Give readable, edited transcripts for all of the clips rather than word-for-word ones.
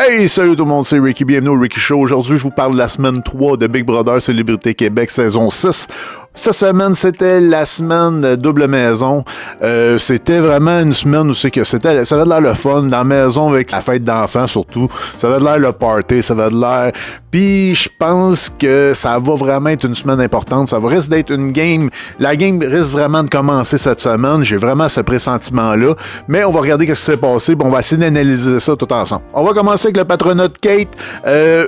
Hey, salut tout le monde, c'est Ricky, bienvenue au Ricky Show. Aujourd'hui, je vous parle de la semaine 3 de Big Brother Célébrité Québec, saison 6. Cette semaine, c'était la semaine double maison. C'était vraiment une semaine où ça avait de l'air le fun, dans la maison avec la fête d'enfants surtout. Ça avait de l'air le party, ça avait de l'air... Puis je pense que ça va vraiment être une semaine importante. Ça va risque d'être une game. La game risque vraiment de commencer cette semaine. J'ai vraiment ce pressentiment-là. Mais on va regarder ce qui s'est passé, puis on va essayer d'analyser ça tout ensemble. On va commencer avec le patronat de Kate.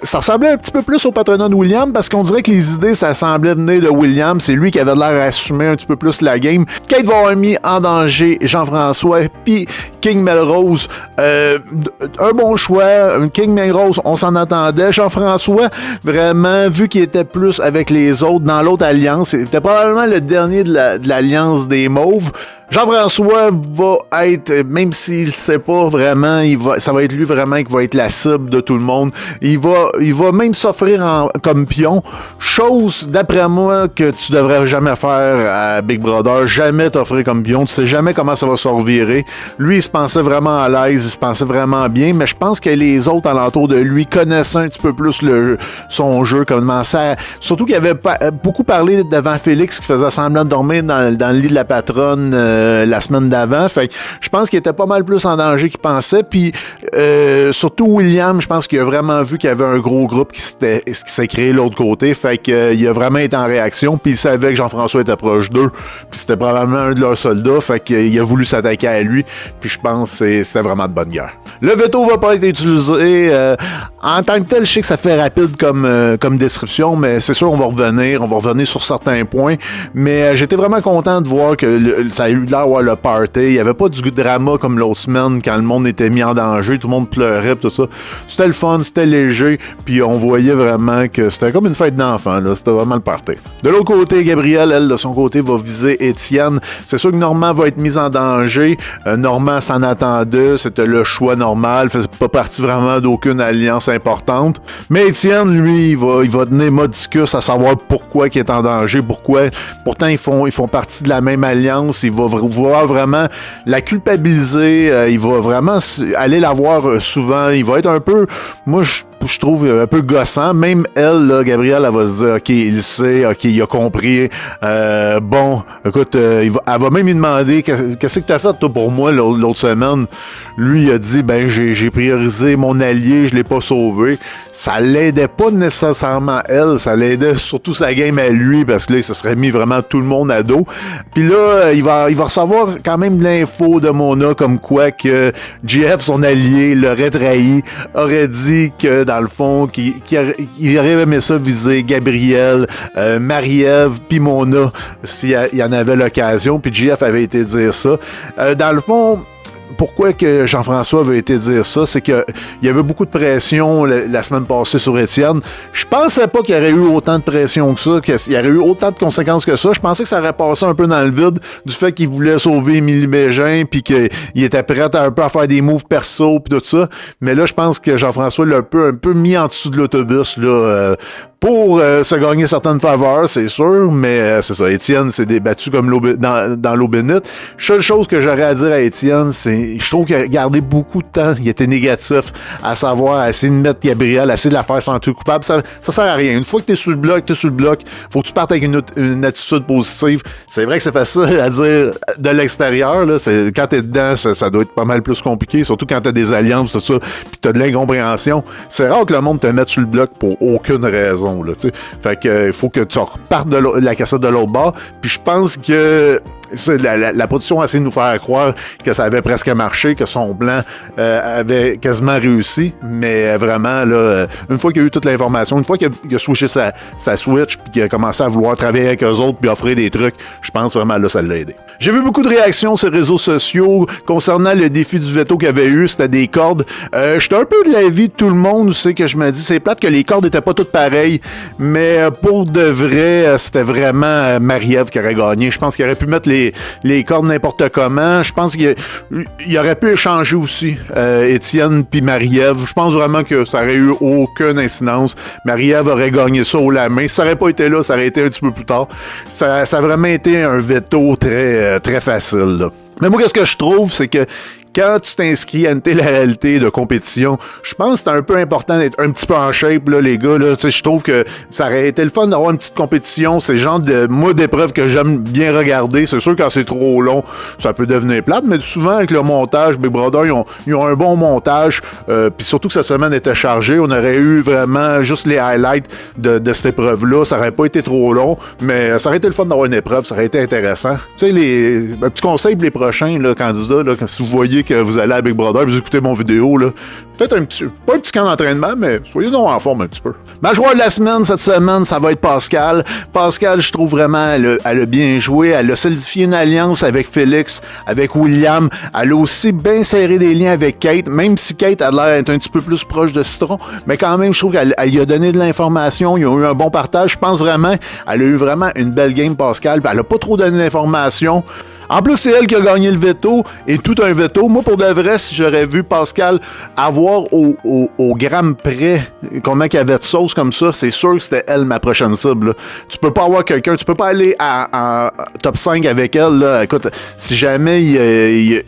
Ça ressemblait un petit peu plus au patronat de William parce qu'on dirait que les idées, ça semblait venir de William. C'est lui qui avait l'air à assumer un petit peu plus la game. Kate va avoir mis en danger Jean-François puis King Melrose. Un bon choix. King Melrose, on s'en attendait. Jean-François, vraiment, vu qu'il était plus avec les autres dans l'autre alliance, c'était probablement le dernier de l'alliance des Mauves. Jean-François va être, même s'il ne sait pas vraiment, ça va être lui vraiment qui va être la cible de tout le monde. Il va même s'offrir comme pion, chose d'après moi que tu devrais jamais faire à Big Brother, jamais t'offrir comme pion, tu sais jamais comment ça va se revirer. Lui, il se pensait vraiment à l'aise, il se pensait vraiment bien, mais je pense que les autres alentours de lui connaissaient un petit peu plus son jeu, surtout qu'il avait beaucoup parlé devant Félix qui faisait semblant de dormir dans le lit de la patronne la semaine d'avant. Fait que je pense qu'il était pas mal plus en danger qu'il pensait. Puis surtout William, je pense qu'il a vraiment vu qu'il y avait un gros groupe qui s'est créé de l'autre côté. Fait qu'il a vraiment été en réaction. Puis il savait que Jean-François était proche d'eux. Puis c'était probablement un de leurs soldats. Fait qu'il a voulu s'attaquer à lui. Puis je pense que c'était vraiment de bonne guerre. Le veto va pas être utilisé. En tant que tel, je sais que ça fait rapide comme description, mais c'est sûr on va revenir sur certains points. Mais j'étais vraiment content de voir que ça a eu l'air d'avoir le party. Il n'y avait pas du drama comme l'autre semaine quand le monde était mis en danger, tout le monde pleurait tout ça. C'était le fun, c'était léger, puis on voyait vraiment que c'était comme une fête d'enfants, là. C'était vraiment le party. De l'autre côté, Gabrielle, elle, de son côté, va viser Étienne. C'est sûr que Normand va être mis en danger. Normand s'en attendait, c'était le choix normal, faisait pas partie vraiment d'aucune alliance importante. Mais Étienne, lui, il va donner modicus à savoir pourquoi il est en danger, pourquoi. Pourtant, ils font partie de la même alliance. Il va voir vraiment la culpabiliser. Il va vraiment aller la voir souvent. Il va être un peu... Moi, je trouve un peu gossant. Même elle, là, Gabrielle, elle va se dire, OK, il sait, OK, il a compris. Bon, écoute, elle va même lui demander, qu'est-ce que tu as fait, toi, pour moi, l'autre semaine? Lui, il a dit, ben, j'ai priorisé mon allié, je l'ai pas sauvé. Ça l'aidait pas nécessairement elle, ça l'aidait surtout sa game à lui, parce que là, il se serait mis vraiment tout le monde à dos. Puis là, il va recevoir quand même de l'info de Mona, comme quoi que JF, son allié, l'aurait trahi, aurait dit que dans le fond, qu'il aurait aimé ça viser Gabrielle, Marie-Ève, puis Mona, s'il y en avait l'occasion, puis JF avait été dire ça. Dans le fond, pourquoi que Jean-François avait été dire ça, c'est qu'il y avait beaucoup de pression la semaine passée sur Étienne. Je pensais pas qu'il y aurait eu autant de pression que ça, qu'il y aurait eu autant de conséquences que ça. Je pensais que ça aurait passé un peu dans le vide du fait qu'il voulait sauver Émilie Bégin puis qu'il était prêt un peu à faire des moves perso puis tout ça. Mais là, je pense que Jean-François l'a un peu mis en dessous de l'autobus là, pour se gagner certaines faveurs, c'est sûr, mais c'est ça. Étienne s'est débattu comme dans l'eau bénite. Seule chose que j'aurais à dire à Étienne, c'est je trouve qu'il a gardé beaucoup de temps. Il était négatif, à savoir, à essayer de mettre Gabrielle, à essayer de la faire sentir coupable. Ça sert à rien. Une fois que t'es sur le bloc, faut que tu partes avec une attitude positive. C'est vrai que c'est facile à dire de l'extérieur, là. Quand t'es dedans, ça doit être pas mal plus compliqué, surtout quand t'as des alliances, tout ça, pis t'as de l'incompréhension. C'est rare que le monde te mette sur le bloc pour aucune raison. Là, fait que il faut que tu repartes de la cassette de l'autre bord. Puis je pense que la production a essayé de nous faire croire que ça avait presque marché, que son plan avait quasiment réussi. Mais vraiment, là, une fois qu'il y a eu toute l'information, une fois qu'il a switché sa Switch, puis qu'il a commencé à vouloir travailler avec eux autres, puis offrir des trucs, je pense vraiment là, ça l'a aidé. J'ai vu beaucoup de réactions sur les réseaux sociaux concernant le défi du veto qu'il y avait eu, c'était des cordes. J'étais un peu de l'avis de tout le monde, c'est que je me dis, c'est plate que les cordes étaient pas toutes pareilles, mais pour de vrai, c'était vraiment Marie-Ève qui aurait gagné. Je pense qu'il aurait pu mettre les cordes n'importe comment. Je pense qu'il aurait pu échanger aussi Étienne puis Marie-Ève. Je pense vraiment que ça aurait eu aucune incidence. Marie-Ève aurait gagné ça au la main. Si ça aurait pas été là, ça aurait été un petit peu plus tard. Ça a vraiment été un veto très, très facile, là. Mais moi, qu'est-ce que je trouve, c'est que quand tu t'inscris à une télé-réalité de compétition, je pense que c'est un peu important d'être un petit peu en shape, là, les gars. Là. Je trouve que ça aurait été le fun d'avoir une petite compétition. C'est le genre de mode d'épreuve que j'aime bien regarder. C'est sûr, quand c'est trop long, ça peut devenir plate, mais souvent, avec le montage, Big Brother, ils ont un bon montage. Puis surtout que cette semaine était chargée. On aurait eu vraiment juste les highlights de cette épreuve-là. Ça aurait pas été trop long, mais ça aurait été le fun d'avoir une épreuve. Ça aurait été intéressant. Tu sais, un petit conseil pour les prochains là, candidats, là, si vous voyez que vous allez à Big Brother, vous écoutez mon vidéo, là, peut-être pas un petit camp d'entraînement, mais soyez donc en forme un petit peu. Ma joueur de la semaine, cette semaine, ça va être Pascal. Pascal, je trouve vraiment, elle a bien joué. Elle a solidifié une alliance avec Félix, avec William. Elle a aussi bien serré des liens avec Kate, même si Kate a l'air d'être un petit peu plus proche de Citron. Mais quand même, je trouve qu'elle lui a donné de l'information. Ils ont eu un bon partage. Je pense vraiment, elle a eu vraiment une belle game, Pascal. Elle a pas trop donné d'informations. En plus, c'est elle qui a gagné le veto, et tout un veto. Moi, pour de vrai, si j'aurais vu Pascal avoir au gramme près combien qu'il y avait de sauce comme ça, c'est sûr que c'était elle ma prochaine cible. Là. Tu peux pas avoir quelqu'un, tu peux pas aller en top 5 avec elle. Là. Écoute, si jamais il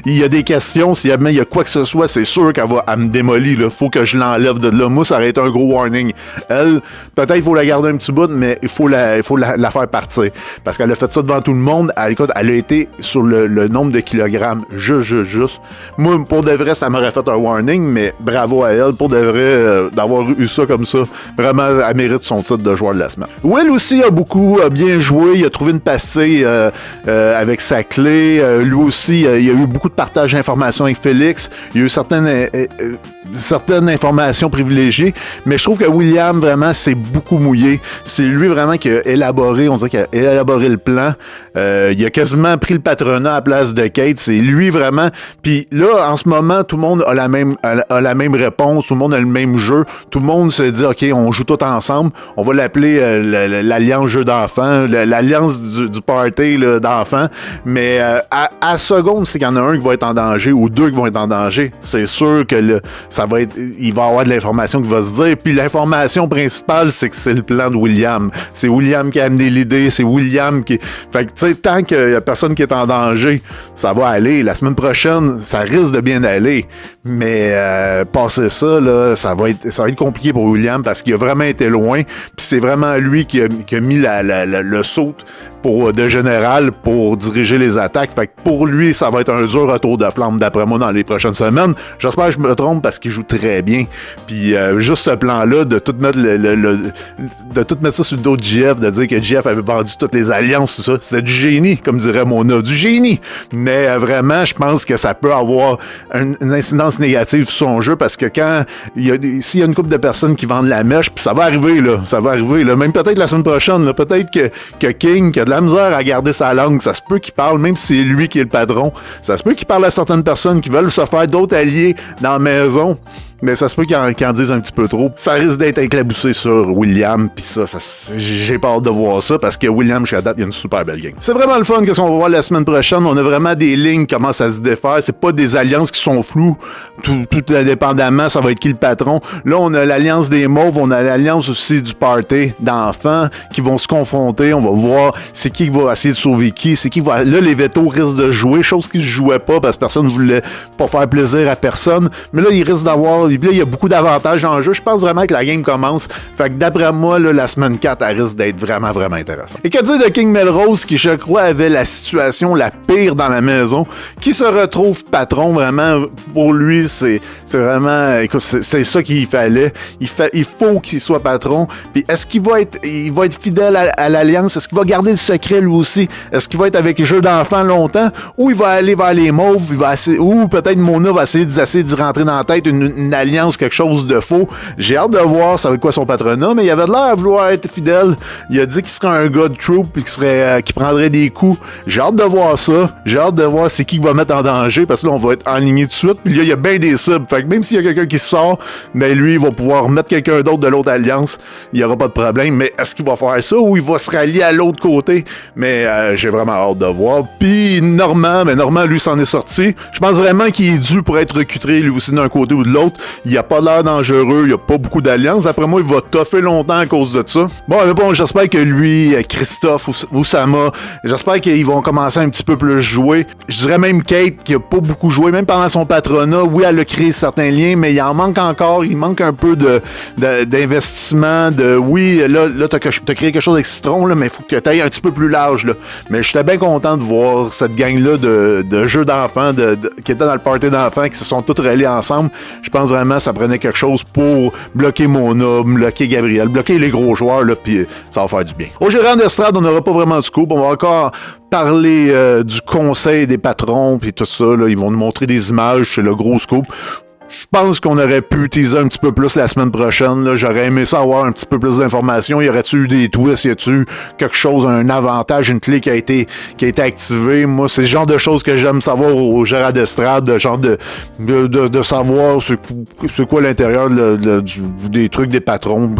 y a des questions, si jamais il y a quoi que ce soit, c'est sûr qu'elle me démolir. Là. Faut que je l'enlève de là. Moi, ça aurait été un gros warning. Elle, peut-être il faut la garder un petit bout, mais il faut la faire partir. Parce qu'elle a fait ça devant tout le monde. Elle a été sur le nombre de kilogrammes. Juste. Moi, pour de vrai, ça m'aurait fait un warning, mais bravo à elle, pour de vrai, d'avoir eu ça comme ça. Vraiment, elle mérite son titre de joueur de la semaine. Will aussi a bien joué. Il a trouvé une passée avec sa clé. Lui aussi, il y a eu beaucoup de partage d'informations avec Félix. Il y a eu certaines informations privilégiées, mais je trouve que William, vraiment, s'est beaucoup mouillé. C'est lui, vraiment, qui a élaboré, on dirait qu'il a élaboré le plan. Il a quasiment pris le patronat à la place de Kate. C'est lui, vraiment. Puis là, en ce moment, tout le monde a la même réponse. Tout le monde a le même jeu. Tout le monde se dit, OK, on joue tout ensemble. On va l'appeler l'Alliance Jeu d'enfants, l'Alliance du party d'enfants. Mais à seconde, c'est qu'il y en a un qui va être en danger ou deux qui vont être en danger. C'est sûr que il va y avoir de l'information qui va se dire. Puis l'information principale, c'est que c'est le plan de William. C'est William qui a amené l'idée. C'est William qui... Fait que, tu sais, tant qu'il y a personne qui est en danger, ça va aller. La semaine prochaine, ça risque de bien aller. Mais passer ça, là, ça va être compliqué pour William parce qu'il a vraiment été loin. Puis c'est vraiment lui qui a mis le saut de général pour diriger les attaques. Fait que pour lui, ça va être un dur retour de flamme d'après moi dans les prochaines semaines. J'espère que je me trompe parce qu'il joue très bien. Puis juste ce plan-là, de tout mettre de tout mettre ça sur le dos de JF, de dire que JF avait vendu toutes les alliances, tout ça, c'était du génie, comme dirait Mona, du génie. Mais vraiment, je pense que ça peut avoir une incidence négative sur son jeu parce que s'il y a une couple de personnes qui vendent la mèche, puis ça va arriver, là. Même peut-être la semaine prochaine, là, peut-être que King, qui a de la misère à garder sa langue, ça se peut qu'il parle, même si c'est lui qui est le patron, ça se peut qu'il parle à certaines personnes qui veulent se faire d'autres alliés dans la maison. Mais ça se peut qu'ils en disent un petit peu trop. Ça risque d'être éclaboussé sur William, pis ça j'ai pas hâte de voir ça, parce que William, jusqu'à date, il y a une super belle game. C'est vraiment le fun, qu'est-ce qu'on va voir la semaine prochaine. On a vraiment des lignes qui commencent à se défaire. C'est pas des alliances qui sont floues, tout indépendamment, ça va être qui le patron. Là, on a l'alliance des mauves, on a l'alliance aussi du party d'enfants qui vont se confronter. On va voir c'est qui va essayer de sauver qui, c'est qui va... Là, les vétos risquent de jouer, chose qui se jouait pas, parce que personne ne voulait pas faire plaisir à personne. Mais là, il risque d'avoir... Puis là, il y a beaucoup d'avantages en jeu. Je pense vraiment que la game commence. Fait que d'après moi, là, la semaine 4, elle risque d'être vraiment, vraiment intéressante. Et que dire de King Melrose, qui, je crois, avait la situation la pire dans la maison, qui se retrouve patron, vraiment, pour lui, c'est vraiment... Écoute, c'est ça qu'il fallait. Il faut qu'il soit patron. Puis est-ce qu'il va être fidèle à l'Alliance? Est-ce qu'il va garder le secret, lui aussi? Est-ce qu'il va être avec les jeux d'enfants longtemps? Ou il va aller vers les mauves? Ou peut-être Mona va essayer d'y rentrer dans la tête une alliance, quelque chose de faux. J'ai hâte de voir ça va être quoi son patronat, mais il avait l'air à vouloir être fidèle. Il a dit qu'il serait un gars de troupe et qu'il prendrait des coups. J'ai hâte de voir ça. J'ai hâte de voir c'est qui va mettre en danger, parce que là, on va être enligné tout de suite. Puis là, il y a bien des cibles. Fait que même s'il y a quelqu'un qui sort, ben lui, il va pouvoir mettre quelqu'un d'autre de l'autre alliance. Il n'y aura pas de problème. Mais est-ce qu'il va faire ça ou il va se rallier à l'autre côté? Mais j'ai vraiment hâte de voir. Puis Normand, lui, s'en est sorti. Je pense vraiment qu'il est dû pour être recruté, lui aussi, d'un côté ou de l'autre. Il a pas l'air dangereux, il a pas beaucoup d'alliances. Après moi, il va toffer longtemps à cause de ça. Bon, j'espère que lui, Christophe ou Oussama, j'espère qu'ils vont commencer un petit peu plus jouer. Je dirais même Kate, qui a pas beaucoup joué, même pendant son patronat. Oui, elle a créé certains liens, mais il en manque encore. Il manque un peu d'investissement. Oui, là t'as créé quelque chose avec Citron, là, mais il faut que t'ailles un petit peu plus large. Là. Mais j'étais bien content de voir cette gang-là de jeux d'enfants qui étaient dans le party d'enfants, qui se sont tous reliés ensemble. Je pense vraiment que ça prenait quelque chose pour bloquer Mona, bloquer Gabriel, bloquer les gros joueurs, là, puis ça va faire du bien. Au gérant d'estrade, on n'aura pas vraiment de scoop. On va encore parler du conseil des patrons, puis tout ça. Là, ils vont nous montrer des images, c'est le gros scoop. Je pense qu'on aurait pu teaser un petit peu plus la semaine prochaine. Là. J'aurais aimé ça avoir un petit peu plus d'informations. Y aurait-tu eu des twists? Y a-tu eu quelque chose, un avantage, une clé qui a été activée? Moi, c'est le genre de choses que j'aime savoir au gérant d'estrade, le genre de savoir c'est quoi l'intérieur des trucs des patrons.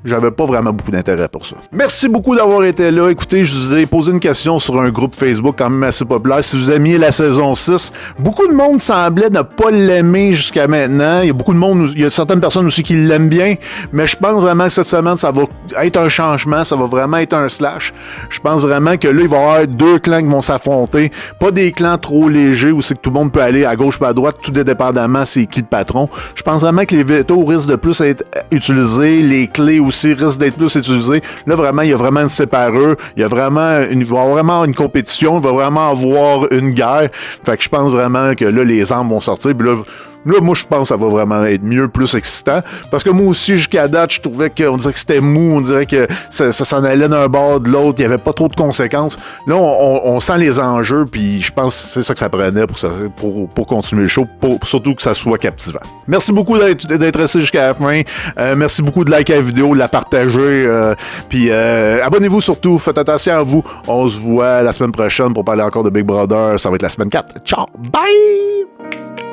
J'avais pas vraiment beaucoup d'intérêt pour ça. Merci beaucoup d'avoir été là. Écoutez, je vous ai posé une question sur un groupe Facebook quand même assez populaire. Si vous aimiez la saison 6, beaucoup de monde semblait ne pas l'aimer jusqu'à maintenant. Il y a certaines personnes aussi qui l'aiment bien, mais je pense vraiment que cette semaine, ça va être un changement, ça va vraiment être un slash. Je pense vraiment que là, il va y avoir deux clans qui vont s'affronter. Pas des clans trop légers où c'est que tout le monde peut aller à gauche ou à droite, tout dépendamment c'est qui le patron. Je pense vraiment que les vétos risquent de plus être utilisés, les clés aussi risquent d'être plus utilisées. Là, vraiment, il y a vraiment une sépareur, il va y avoir vraiment une compétition, il va vraiment avoir une guerre. Fait que je pense vraiment que là, les armes vont sortir, puis là, moi, je pense que ça va vraiment être mieux, plus excitant. Parce que moi aussi, jusqu'à date, je trouvais qu'on dirait que c'était mou, on dirait que ça s'en allait d'un bord de l'autre, il n'y avait pas trop de conséquences. Là, on sent les enjeux, puis je pense que c'est ça que ça prenait pour continuer le show, surtout que ça soit captivant. Merci beaucoup d'être resté jusqu'à la fin. Merci beaucoup de liker la vidéo, de la partager. Puis abonnez-vous surtout, faites attention à vous. On se voit la semaine prochaine pour parler encore de Big Brother. Ça va être la semaine 4. Ciao! Bye!